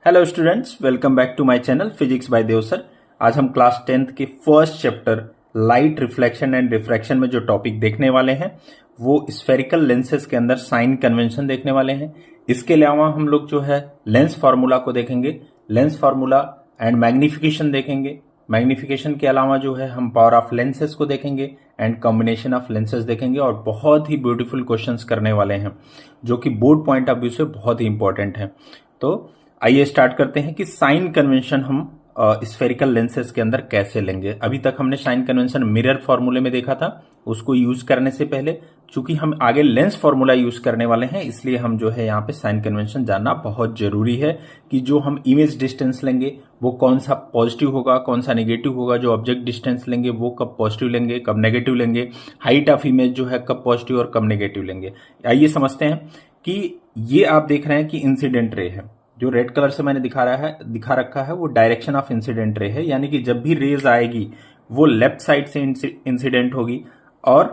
Hello students, welcome back to my channel physics by Dev sir. आज हम class 10th के first chapter light reflection and refraction में जो topic देखने वाले हैं वो स्फेरिकल लेंसेज के अंदर साइन कन्वेंशन देखने वाले हैं। इसके अलावा हम लोग जो है लेंस फार्मूला को देखेंगे, लेंस फार्मूला एंड मैग्निफिकेशन देखेंगे। मैग्निफिकेशन के अलावा जो है हम पावर ऑफ लेंसेज को देखेंगे एंड कॉम्बिनेशन ऑफ लेंसेज देखेंगे और बहुत ही ब्यूटीफुल क्वेश्चंस करने वाले हैं जो कि बोर्ड पॉइंट ऑफ व्यू से बहुत ही इंपॉर्टेंट है। तो आइए स्टार्ट करते हैं कि साइन कन्वेंशन हम स्फेरिकल लेंसेज के अंदर कैसे लेंगे। अभी तक हमने साइन कन्वेंशन मिरर फॉर्मूले में देखा था, उसको यूज करने से पहले चूंकि हम आगे लेंस फॉर्मूला यूज करने वाले हैं इसलिए हम जो है यहाँ पे साइन कन्वेंशन जानना बहुत जरूरी है कि जो हम इमेज डिस्टेंस लेंगे वो कौन सा पॉजिटिव होगा, कौन सा नेगेटिव होगा। जो ऑब्जेक्ट डिस्टेंस लेंगे वो कब पॉजिटिव लेंगे, कब नेगेटिव लेंगे। हाइट ऑफ इमेज जो है कब पॉजिटिव और कब नेगेटिव लेंगे। आइए समझते हैं कि ये आप देख रहे हैं कि इंसिडेंट रे है। जो रेड कलर से मैंने दिखा रखा है वो डायरेक्शन ऑफ इंसिडेंट रे है, यानी कि जब भी रेज आएगी वो लेफ्ट साइड से इंसिडेंट होगी और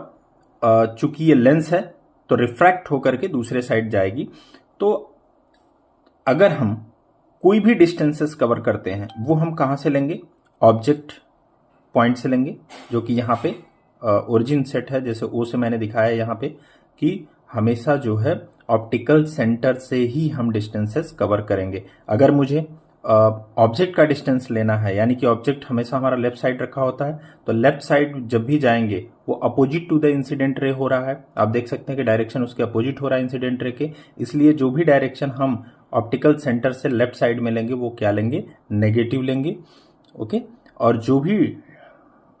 चूंकि ये लेंस है तो रिफ्रैक्ट होकर के दूसरे साइड जाएगी। तो अगर हम कोई भी डिस्टेंसेस कवर करते हैं वो हम कहां से लेंगे, ऑब्जेक्ट पॉइंट से लेंगे, जो कि यहाँ पे ओरिजिन सेट है। जैसे ओ से मैंने दिखाया यहाँ पे कि हमेशा जो है ऑप्टिकल सेंटर से ही हम डिस्टेंसेस कवर करेंगे। अगर मुझे ऑब्जेक्ट का डिस्टेंस लेना है, यानी कि ऑब्जेक्ट हमेशा हमारा लेफ्ट साइड रखा होता है, तो लेफ्ट साइड जब भी जाएंगे वो opposite to the incident ray हो रहा है। आप देख सकते हैं कि डायरेक्शन उसके अपोजिट हो रहा है इंसिडेंट रे के, इसलिए जो भी डायरेक्शन हम ऑप्टिकल सेंटर से लेफ्ट साइड में लेंगे वो क्या लेंगे, नेगेटिव लेंगे। ओके, और जो भी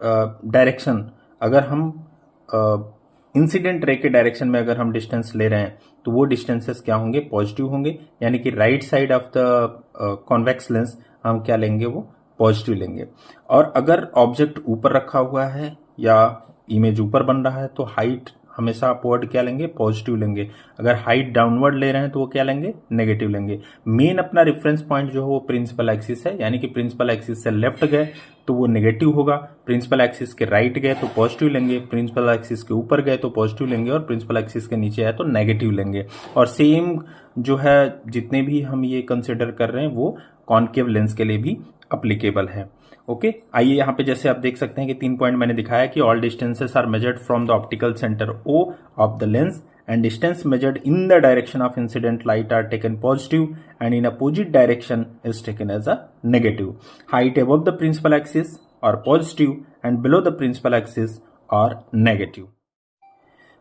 डायरेक्शन अगर हम इंसिडेंट रे के डायरेक्शन में अगर हम डिस्टेंस ले रहे हैं तो वो डिस्टेंसेस क्या होंगे, पॉजिटिव होंगे। यानी कि right side of the convex lens हम क्या लेंगे, वो पॉजिटिव लेंगे। और अगर ऑब्जेक्ट ऊपर रखा हुआ है या इमेज ऊपर बन रहा है तो हाइट हमेशा अपवर्ड क्या लेंगे, पॉजिटिव लेंगे। अगर हाइट डाउनवर्ड ले रहे हैं तो वो क्या लेंगे, नेगेटिव लेंगे। मेन अपना रेफरेंस पॉइंट जो है वो प्रिंसिपल एक्सिस है, यानी कि प्रिंसिपल एक्सिस से लेफ्ट गए तो वो नेगेटिव होगा, प्रिंसिपल एक्सिस के राइट गए तो पॉजिटिव लेंगे, प्रिंसिपल एक्सिस के ऊपर गए तो पॉजिटिव लेंगे और प्रिंसिपल एक्सिस के नीचे आए तो नेगेटिव लेंगे। और सेम जो है जितने भी हम ये कंसिडर कर रहे हैं वो कॉनकेव लेंस के लिए भी अप्लीकेबल है। ओके, आइए यहाँ पे जैसे आप देख सकते हैं कि 3 पॉइंट मैंने दिखाया कि all distances are measured from the optical centre O of the lens and distance measured in the direction of incident light are taken positive and in opposite direction is taken as a negative. Height above the principal axis are positive and below the principal axis are negative.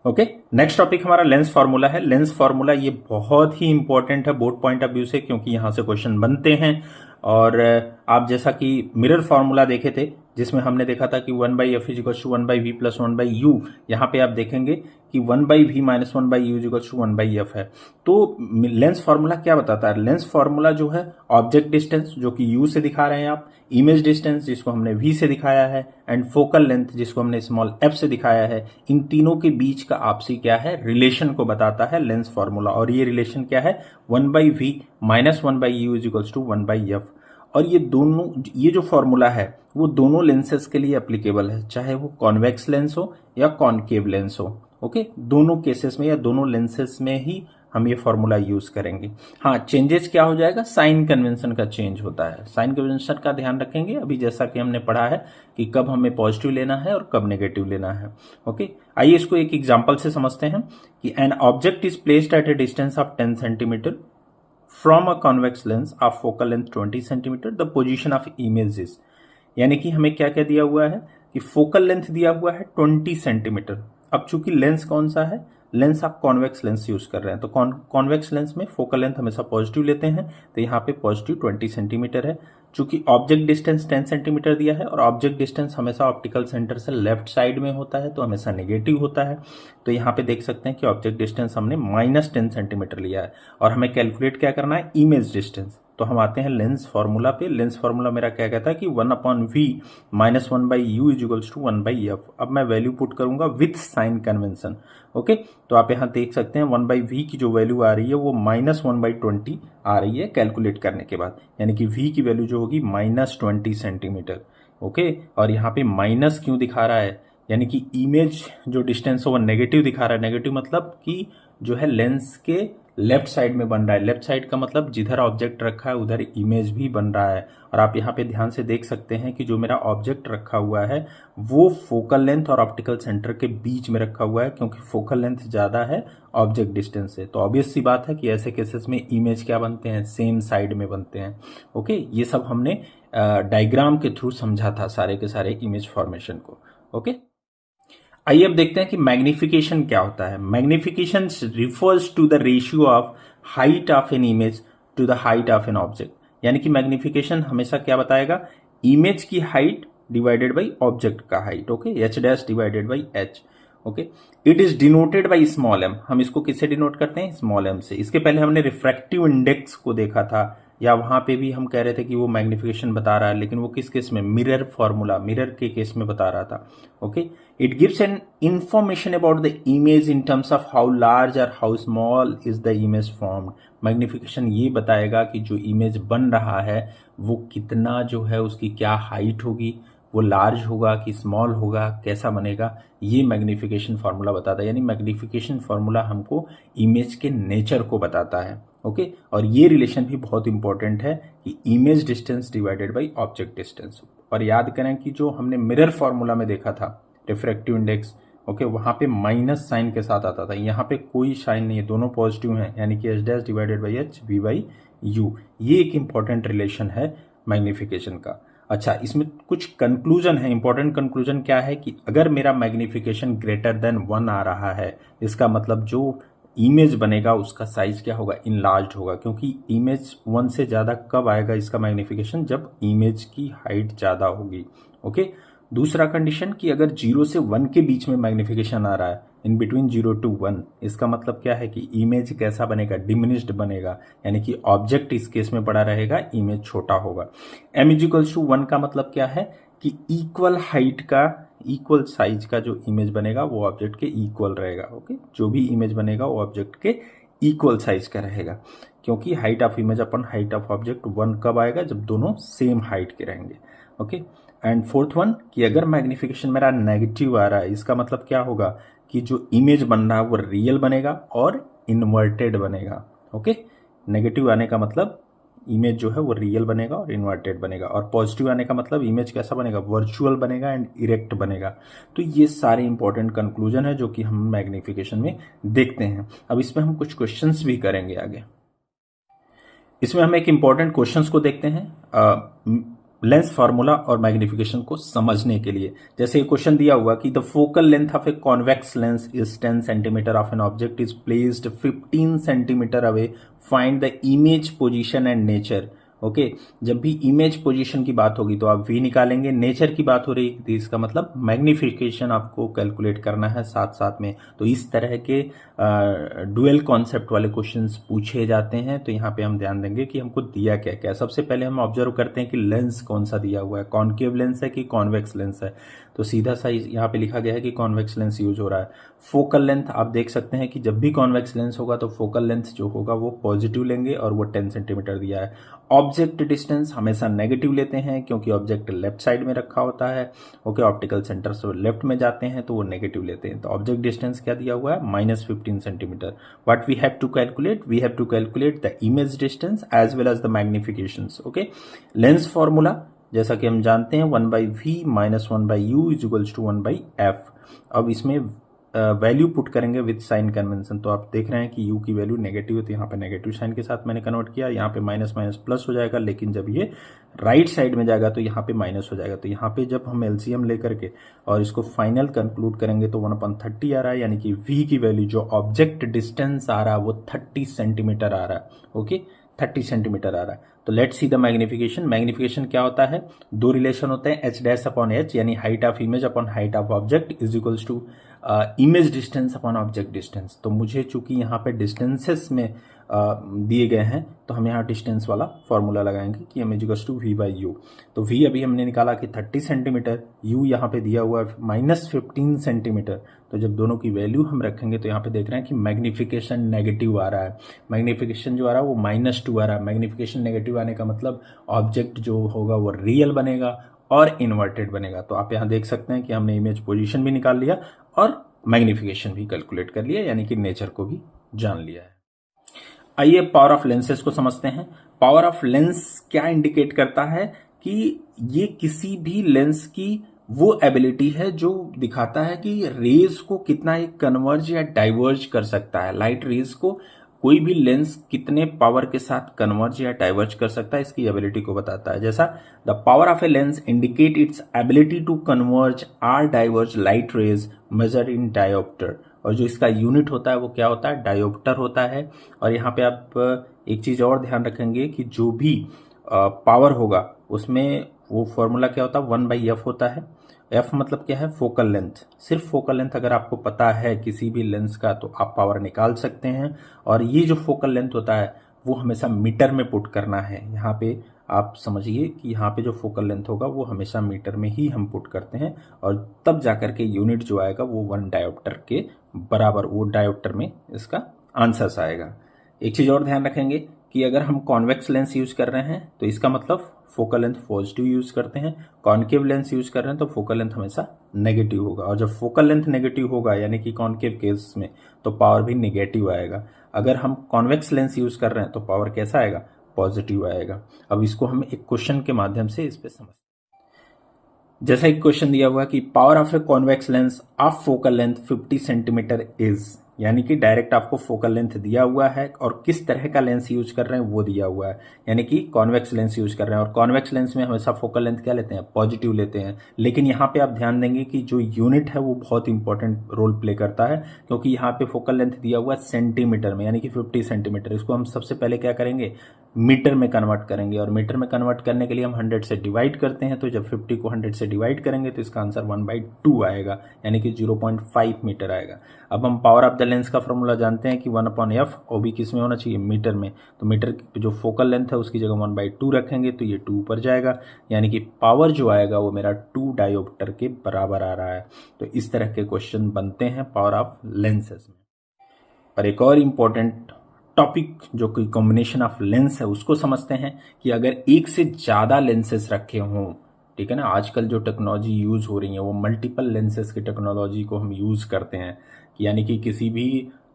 Okay, next topic हमारा lens formula है। Lens formula ये बहुत ही important है board point of view से, क्योंकि यहां से question बनते हैं। और आप जैसा कि मिरर फार्मूला देखे थे जिसमें हमने देखा था कि 1/f is equal to 1/v plus 1/u, यहाँ पे आप देखेंगे कि 1/v minus 1/u is equal to 1/f है। तो लेंस फार्मूला क्या बताता है, लेंस फार्मूला जो है ऑब्जेक्ट डिस्टेंस जो कि u से दिखा रहे हैं आप, इमेज डिस्टेंस जिसको हमने v से दिखाया है एंड फोकल लेंथ जिसको हमने स्मॉल f से दिखाया है, इन तीनों के बीच का आपसी क्या है, रिलेशन को बताता है लेंस फार्मूला। और ये रिलेशन क्या है, 1/v minus 1/u is equal to 1/f। और ये जो फॉर्मूला है वो दोनों लेंसेज के लिए एप्लीकेबल है, चाहे वो कॉन्वेक्स लेंस हो या कॉनकेव लेंस हो। ओके, दोनों केसेस में या दोनों लेंसेज में ही हम ये फॉर्मूला यूज करेंगे। हाँ, चेंजेस क्या हो जाएगा, साइन कन्वेंशन का चेंज होता है। साइन कन्वेंशन का ध्यान रखेंगे अभी, जैसा कि हमने पढ़ा है कि कब हमें पॉजिटिव लेना है और कब नेगेटिव लेना है। ओके, आइए इसको एक एग्जाम्पल से समझते हैं कि an object is placed at A distance of 10 centimetre from a convex lens of focal length 20 centimetre, the position of image is. यानी कि हमें क्या क्या दिया हुआ है कि फोकल लेंथ दिया हुआ है 20 सेंटीमीटर। अब चूंकि लेंस कौन सा है, लेंस आप कॉन्वेक्स लेंस यूज कर रहे हैं, तो कॉन्वेक्स लेंस में फोकल लेंथ हमेशा पॉजिटिव लेते हैं, तो यहाँ पे पॉजिटिव 20 सेंटीमीटर है। चूंकि ऑब्जेक्ट डिस्टेंस 10 सेंटीमीटर दिया है और ऑब्जेक्ट डिस्टेंस हमेशा ऑप्टिकल सेंटर से लेफ्ट साइड में होता है तो हमेशा नेगेटिव होता है। तो यहाँ पे देख सकते हैं कि ऑब्जेक्ट डिस्टेंस हमने -10 सेंटीमीटर लिया है और हमें कैलकुलेट क्या करना है, इमेज डिस्टेंस। तो हम आते हैं लेंस फार्मूला पे। लेंस फार्मूला मेरा क्या कहता है कि 1/v minus 1/u is equals to 1/f। अब मैं वैल्यू पुट करूंगा विथ साइन कन्वेंशन। ओके, तो आप यहाँ देख सकते हैं 1/v की जो वैल्यू आ रही है वो -1/20 आ रही है कैलकुलेट करने के बाद, यानी कि v की वैल्यू जो होगी -20 सेंटीमीटर। ओके, और यहाँ पे माइनस क्यों दिखा रहा है, यानी कि इमेज जो डिस्टेंस है वो नेगेटिव दिखा रहा है। नेगेटिव मतलब कि जो है लेंस के लेफ्ट साइड में बन रहा है। लेफ्ट साइड का मतलब जिधर ऑब्जेक्ट रखा है उधर इमेज भी बन रहा है। और आप यहाँ पे ध्यान से देख सकते हैं कि जो मेरा ऑब्जेक्ट रखा हुआ है वो फोकल लेंथ और ऑप्टिकल सेंटर के बीच में रखा हुआ है, क्योंकि फोकल लेंथ ज़्यादा है ऑब्जेक्ट डिस्टेंस से। तो ऑब्वियस सी बात है कि ऐसे केसेस में इमेज क्या बनते हैं, सेम साइड में बनते हैं। ओके, ये सब हमने डायग्राम के थ्रू समझा था सारे के सारे इमेज फॉर्मेशन को। ओके, आइए अब देखते हैं कि मैग्निफिकेशन क्या होता है। Magnification refers to the ratio of height of an image to the height of an object. यानी कि मैग्निफिकेशन हमेशा क्या बताएगा, इमेज की हाइट डिवाइडेड बाई ऑब्जेक्ट का height. Okay, H dash divided by H. Okay, it is denoted by small M. हम इसको किससे डिनोट करते हैं, स्मॉल एम से। इसके पहले हमने रिफ्रैक्टिव इंडेक्स को देखा था, या वहां पे भी हम कह रहे थे कि वो मैग्निफिकेशन बता रहा है, लेकिन वो किस केस में, मिरर फॉर्मूला, मिरर के केस में बता रहा था। Okay, it gives an information about the image in terms of how large और how small is the image formed. Magnification ये बताएगा कि जो इमेज बन रहा है वो कितना जो है उसकी क्या हाइट होगी, वो लार्ज होगा कि स्मॉल होगा, कैसा बनेगा, ये मैग्निफिकेशन फार्मूला बताता है। यानी मैग्निफिकेशन फार्मूला हमको इमेज के नेचर को बताता है। ओके, और ये रिलेशन भी बहुत इंपॉर्टेंट है कि image distance divided by object distance. और याद करें कि जो हमने मिरर फार्मूला में देखा था रिफ्रैक्टिव इंडेक्स, ओके, वहां पे माइनस साइन के साथ आता था, यहाँ पे कोई साइन नहीं है, दोनों पॉजिटिव हैं, यानी कि H dash divided by H we by you. ये एक इंपॉर्टेंट रिलेशन है मैग्निफिकेशन का। अच्छा, इसमें कुछ कंक्लूजन है। इंपॉर्टेंट कंक्लूजन क्या है कि अगर मेरा मैग्निफिकेशन ग्रेटर देन 1 आ रहा है, इसका मतलब जो इमेज बनेगा उसका साइज क्या होगा, इनलार्ज होगा। क्योंकि इमेज 1 से ज़्यादा कब आएगा इसका मैग्निफिकेशन, जब इमेज की हाइट ज़्यादा होगी। ओके, दूसरा कंडीशन कि अगर 0 से 1 के बीच में मैग्निफिकेशन आ रहा है, इन बिटवीन 0 to 1, इसका मतलब क्या है कि इमेज कैसा बनेगा, डिमिनिश्ड बनेगा, यानी कि ऑब्जेक्ट इस केस में बड़ा रहेगा, इमेज छोटा होगा। m इक्वल्स टू 1 का मतलब क्या है कि इक्वल हाइट का, इक्वल साइज का जो इमेज बनेगा वो ऑब्जेक्ट के इक्वल रहेगा। ओके, जो भी इमेज बनेगा वो ऑब्जेक्ट के इक्वल साइज का रहेगा, क्योंकि height of image upon height of object 1 कब आएगा, जब दोनों सेम हाइट के रहेंगे। ओके, एंड फोर्थ वन कि अगर मैग्निफिकेशन मेरा नेगेटिव आ रहा है, इसका मतलब क्या होगा कि जो इमेज बन रहा है वो रियल बनेगा और इन्वर्टेड बनेगा। ओके, नेगेटिव आने का मतलब इमेज जो है वो रियल बनेगा और इन्वर्टेड बनेगा, और पॉजिटिव आने का मतलब इमेज कैसा बनेगा, वर्चुअल बनेगा एंड इरेक्ट बनेगा। तो ये सारे इंपॉर्टेंट कंक्लूजन है जो कि हम मैग्निफिकेशन में देखते हैं। अब इसमें हम कुछ क्वेश्चंस भी करेंगे आगे। इसमें हम एक इंपॉर्टेंट क्वेश्चंस को देखते हैं लेंस फार्मूला और मैग्निफिकेशन को समझने के लिए। जैसे ये क्वेश्चन दिया हुआ कि the focal length of a convex lens is 10 centimetre of an object is placed 15 centimetre away, find the image position and nature. Okay, जब भी इमेज पोजीशन की बात होगी तो आप वी निकालेंगे, नेचर की बात हो रही थी तो इसका मतलब मैग्निफिकेशन आपको कैलकुलेट करना है साथ साथ में। तो इस तरह के डुअल कॉन्सेप्ट वाले क्वेश्चंस पूछे जाते हैं। तो यहाँ पे हम ध्यान देंगे कि हमको दिया क्या क्या। सबसे पहले हम ऑब्जर्व करते हैं कि लेंस कौन सा दिया हुआ है, कॉन्केव लेंस है कि कॉन्वेक्स लेंस है। तो सीधा सा यहाँ पे लिखा गया है कि कॉन्वेक्स लेंस यूज हो रहा है। फोकल लेंथ आप देख सकते हैं कि जब भी कॉन्वेक्स लेंस होगा तो फोकल लेंथ जो होगा वो पॉजिटिव लेंगे और वो 10 सेंटीमीटर दिया है। ऑब्जेक्ट डिस्टेंस हमेशा नेगेटिव लेते हैं क्योंकि ऑब्जेक्ट लेफ्ट साइड में रखा होता है। ओके, ऑप्टिकल सेंटर से लेफ्ट में जाते हैं तो वो नेगेटिव लेते हैं। तो ऑब्जेक्ट डिस्टेंस क्या दिया हुआ है, -15 centimetre. What we have to calculate, we have to calculate the image distance as well as the magnifications. Okay, lens formula जैसा कि हम जानते हैं 1/v - 1/u is equals to 1/f। अब इसमें वैल्यू पुट करेंगे विद साइन कन्वेंशन। तो आप देख रहे हैं कि u की वैल्यू नेगेटिव है तो यहाँ पे नेगेटिव साइन के साथ मैंने कन्वर्ट किया। यहाँ पे माइनस माइनस प्लस हो जाएगा, लेकिन जब ये राइट साइड में जाएगा तो यहाँ पे माइनस हो जाएगा। तो यहाँ पे जब हम एलसीएम लेकर के और इसको फाइनल कंक्लूड करेंगे तो 1/30 आ रहा है, यानी कि v की वैल्यू जो ऑब्जेक्ट डिस्टेंस आ रहा है वो 30 सेंटीमीटर आ रहा है। ओके, 30 सेंटीमीटर आ रहा है। तो let's see the magnification. Magnification क्या होता है, दो रिलेशन होते हैं, एच डैश अपॉन एच, यानी height of image upon height of object is equals to image distance upon object distance. तो मुझे चूंकि यहाँ पे डिस्टेंसेस में दिए गए हैं तो हम यहाँ डिस्टेंस वाला फॉर्मूला लगाएंगे कि M is equals to v/u। तो v अभी हमने निकाला कि 30 सेंटीमीटर, u यहाँ पे दिया हुआ है -15 सेंटीमीटर। तो जब दोनों की वैल्यू हम रखेंगे तो यहाँ पे देख रहे हैं कि मैग्निफिकेशन नेगेटिव आ रहा है। मैग्निफिकेशन जो आ रहा है वो -2 आ रहा है। मैग्निफिकेशन नेगेटिव आने का मतलब ऑब्जेक्ट जो होगा वो रियल बनेगा और इन्वर्टेड बनेगा। तो आप यहाँ देख सकते हैं कि हमने इमेज पोजीशन भी निकाल लिया और मैग्निफिकेशन भी कैलकुलेट कर लिया, यानी कि नेचर को भी जान लिया है। आइए पावर ऑफ लेंसेज को समझते हैं। पावर ऑफ लेंस क्या इंडिकेट करता है कि ये किसी भी लेंस की वो एबिलिटी है जो दिखाता है कि रेज को कितना एक कन्वर्ज या डाइवर्ज कर सकता है। लाइट रेज को कोई भी लेंस कितने पावर के साथ कन्वर्ज या डाइवर्ज कर सकता है, इसकी एबिलिटी को बताता है। जैसा the power of a lens indicate its ability to converge or diverge light rays measure in dioptre. और जो इसका यूनिट होता है वो क्या होता है, डायोप्टर होता है। और यहाँ पे आप एक चीज और ध्यान रखेंगे कि जो भी पावर होगा उसमें वो फॉर्मूला क्या होता है, 1/f होता है। एफ मतलब क्या है, फोकल लेंथ। सिर्फ फोकल लेंथ अगर आपको पता है किसी भी लेंस का तो आप पावर निकाल सकते हैं। और ये जो फोकल लेंथ होता है वो हमेशा मीटर में पुट करना है। यहाँ पे आप समझिए कि यहाँ पे जो फोकल लेंथ होगा वो हमेशा मीटर में ही हम पुट करते हैं, और तब जाकर के यूनिट जो आएगा वो 1 डायोप्टर के बराबर, वो डायोप्टर में इसका आंसर्स आएगा। एक चीज और ध्यान रखेंगे कि अगर हम कॉन्वेक्स लेंस यूज कर रहे हैं तो इसका मतलब फोकल लेंथ पॉजिटिव यूज करते हैं। कॉन्केव लेंस यूज कर रहे हैं तो फोकल लेंथ हमेशा नेगेटिव होगा। और जब फोकल लेंथ नेगेटिव होगा यानी कि कॉन्केव केस में, तो पावर भी नेगेटिव आएगा। अगर हम कॉन्वेक्स लेंस यूज कर रहे हैं तो पावर कैसा आएगा, पॉजिटिव आएगा। अब इसको हम एक क्वेश्चन के माध्यम से इस पे समझते हैं। जैसा एक क्वेश्चन दिया हुआ कि power of a convex lens of focal length 50 centimetre is, यानी कि डायरेक्ट आपको फोकल लेंथ दिया हुआ है और किस तरह का लेंस यूज कर रहे हैं वो दिया हुआ है, यानी कि कॉन्वेक्स लेंस यूज कर रहे हैं। और कॉन्वेक्स लेंस में हमेशा फोकल लेंथ क्या लेते हैं, पॉजिटिव लेते हैं। लेकिन यहाँ पे आप ध्यान देंगे कि जो यूनिट है वो बहुत इंपॉर्टेंट रोल प्ले करता है, क्योंकि यहाँ पे फोकल लेंथ दिया हुआ है सेंटीमीटर में, यानी कि 50 सेंटीमीटर। इसको हम सबसे पहले क्या करेंगे, मीटर में कन्वर्ट करेंगे। और मीटर में कन्वर्ट करने के लिए हम 100 से डिवाइड करते हैं। तो जब 50 को 100 से डिवाइड करेंगे तो इसका आंसर 1/2 आएगा, यानी कि 0.5 मीटर आएगा। अब हम पावर ऑफ द लेंस का फॉर्मूला जानते हैं कि 1/f, और भी किस में होना चाहिए, मीटर में। तो मीटर की जो फोकल लेंथ है उसकी जगह 1/2 रखेंगे तो ये 2 ऊपर जाएगा, यानी कि पावर जो आएगा वो मेरा 2 डायोप्टर के बराबर आ रहा है। तो इस तरह के क्वेश्चन बनते हैं पावर ऑफ लेंसेज में। और एक और इम्पोर्टेंट टॉपिक जो कि कॉम्बिनेशन ऑफ लेंस है उसको समझते हैं कि अगर एक से ज़्यादा लेंसेस रखे हों, ठीक है ना, आजकल जो टेक्नोलॉजी यूज़ हो रही है वो मल्टीपल लेंसेस की टेक्नोलॉजी को हम यूज़ करते हैं। यानी कि किसी भी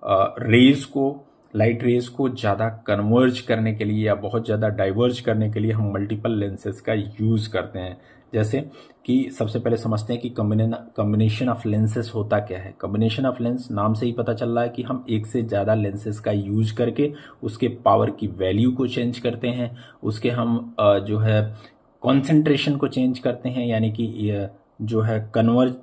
रेज को, लाइट रेज को ज़्यादा कन्वर्ज करने के लिए या बहुत ज़्यादा डाइवर्ज करने के लिए हम मल्टीपल लेंसेस का यूज़ करते हैं। जैसे कि सबसे पहले समझते हैं कि कॉम्बिनेशन ऑफ लेंसेस होता क्या है। कॉम्बिनेशन ऑफ लेंस नाम से ही पता चल रहा है कि हम एक से ज़्यादा लेंसेस का यूज करके उसके पावर की वैल्यू को चेंज करते हैं, उसके हम जो है कॉन्सेंट्रेशन को चेंज करते हैं, यानी कि जो है कन्वर्ज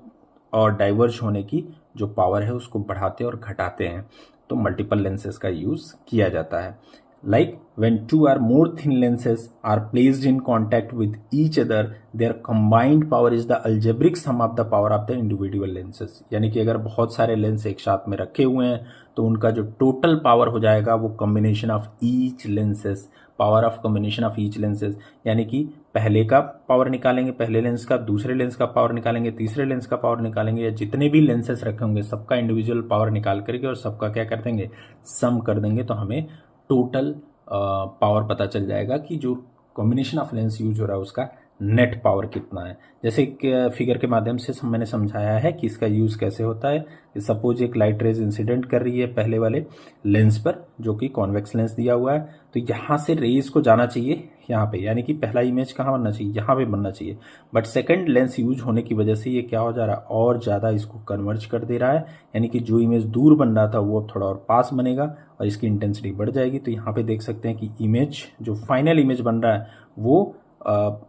और डाइवर्ज होने की जो पावर है उसको बढ़ाते और घटाते हैं। तो मल्टीपल लेंसेस का यूज किया जाता है। Like when 2 or more thin lenses are placed in contact with each other, their combined power is the algebraic sum of the power of the individual lenses। यानी कि अगर बहुत सारे लेंस एक साथ में रखे हुए हैं तो उनका जो टोटल पावर हो जाएगा वो combination of each lenses, power of combination of each lenses, यानी कि पहले का पावर निकालेंगे, पहले लेंस का, दूसरे लेंस का पावर निकालेंगे, तीसरे लेंस का पावर निकालेंगे, या जितने भी लेंसेस रखे होंगे सबका इंडिविजुअल पावर निकाल करके और सबका क्या कर देंगे, सम कर देंगे। तो हमें टोटल पावर पता चल जाएगा कि जो कॉम्बिनेशन ऑफ लेंस यूज हो रहा है उसका नेट पावर कितना है। जैसे एक फिगर के माध्यम से मैंने समझाया है कि इसका यूज कैसे होता है कि सपोज एक लाइट रेज इंसिडेंट कर रही है पहले वाले लेंस पर जो कि कॉन्वेक्स लेंस दिया हुआ है, तो यहाँ से रेज को जाना चाहिए यहाँ पे, यानी कि पहला इमेज कहाँ बनना चाहिए, यहाँ पे बनना चाहिए। बट सेकंड लेंस यूज होने की वजह से ये क्या हो जा रहा है, और ज़्यादा इसको कन्वर्ज कर दे रहा है, यानी कि जो इमेज दूर बन रहा था वो अब थोड़ा और पास बनेगा और इसकी इंटेंसिटी बढ़ जाएगी। तो यहाँ पे देख सकते हैं कि इमेज, जो फाइनल इमेज बन रहा है वो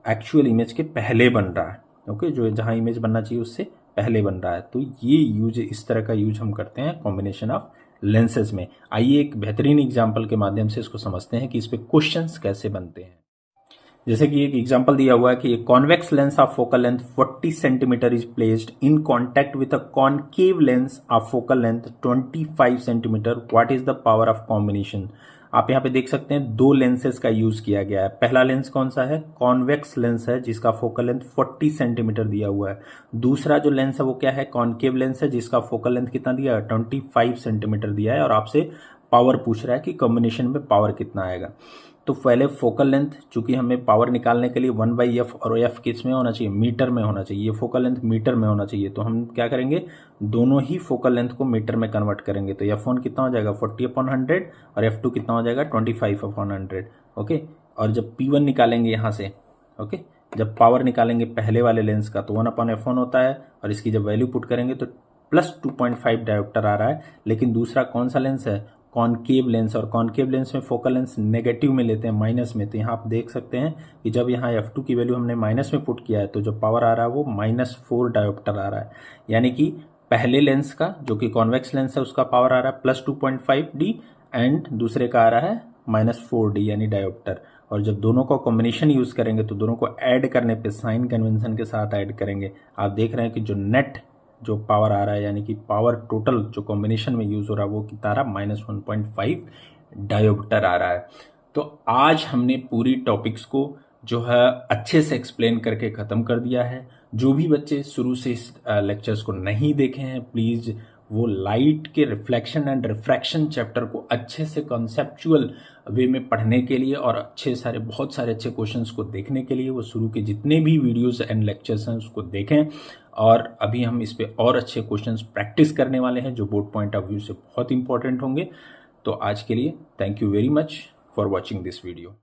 एक्चुअल इमेज के पहले बन रहा है। ओके, जो जहाँ इमेज बनना चाहिए उससे पहले बन रहा है। तो ये यूज, इस तरह का यूज हम करते हैं कॉम्बिनेशन ऑफ लेंसेज में। आइए एक बेहतरीन एग्जाम्पल के माध्यम से इसको समझते हैं कि इस पे क्वेश्चंस कैसे बनते हैं। जैसे कि एक एग्जांपल दिया हुआ है कि एक convex lens of focal length 40 centimetre is placed in contact with a concave lens of focal length 25 centimetre, what is the power of combination. आप यहाँ पे देख सकते हैं दो लेंसेज का यूज किया गया है। पहला लेंस कौन सा है, कॉन्वेक्स लेंस है जिसका फोकल लेंथ 40 सेंटीमीटर दिया हुआ है। दूसरा जो लेंस है वो क्या है, कॉन्केव लेंस है जिसका फोकल लेंथ कितना दिया है, 25 सेंटीमीटर दिया है। और आपसे पावर पूछ रहा है कि कॉम्बिनेशन में पावर कितना आएगा। तो पहले फोकल लेंथ, चूंकि हमें पावर निकालने के लिए 1/f और f किस में होना चाहिए, मीटर में होना चाहिए, ये फोकल लेंथ मीटर में होना चाहिए, तो हम क्या करेंगे दोनों ही फोकल लेंथ को मीटर में कन्वर्ट करेंगे। तो f1 कितना हो जाएगा 40/100 और f2 कितना हो जाएगा 25/100। ओके, और जब P1 निकालेंगे यहाँ से, ओके, जब पावर निकालेंगे पहले वाले लेंस का तो 1/f1 होता है, और इसकी जब वैल्यू पुट करेंगे तो +2.5 डायोप्टर आ रहा है। लेकिन दूसरा कौन सा लेंस है, कॉनकेव लेंस, और कॉनकेव लेंस में फोकल लेंस नेगेटिव में लेते हैं, माइनस में। तो यहाँ आप देख सकते हैं कि जब यहाँ f2 की वैल्यू हमने माइनस में पुट किया है तो जो पावर आ रहा है वो -4 डायोप्टर आ रहा है। यानी कि पहले लेंस का जो कि कॉन्वेक्स लेंस है उसका पावर आ रहा है +2.5D एंड दूसरे का आ रहा है -4D यानी डायोप्टर। और जब दोनों का कॉम्बिनेशन यूज करेंगे तो दोनों को ऐड करने पे साइन कन्वेंशन के साथ ऐड करेंगे, आप देख रहे हैं कि जो नेट जो पावर आ रहा है यानी कि पावर टोटल जो कॉम्बिनेशन में यूज हो रहा है वो कितना आ रहा है -1.5 डायोप्टर आ रहा है। तो आज हमने पूरी टॉपिक्स को जो है अच्छे से एक्सप्लेन करके ख़त्म कर दिया है। जो भी बच्चे शुरू से इस लेक्चर्स को नहीं देखे हैं प्लीज़ वो लाइट के रिफ्लेक्शन एंड रिफ्रैक्शन चैप्टर को अच्छे से कॉन्सेप्चुअल वे में पढ़ने के लिए और बहुत सारे अच्छे क्वेश्चंस को देखने के लिए वो शुरू के जितने भी वीडियोस एंड लेक्चर्स हैं उसको देखें। और अभी हम इस पे और अच्छे क्वेश्चंस प्रैक्टिस करने वाले हैं जो बोर्ड पॉइंट ऑफ व्यू से बहुत इंपॉर्टेंट होंगे। तो आज के लिए thank you very much for watching this video.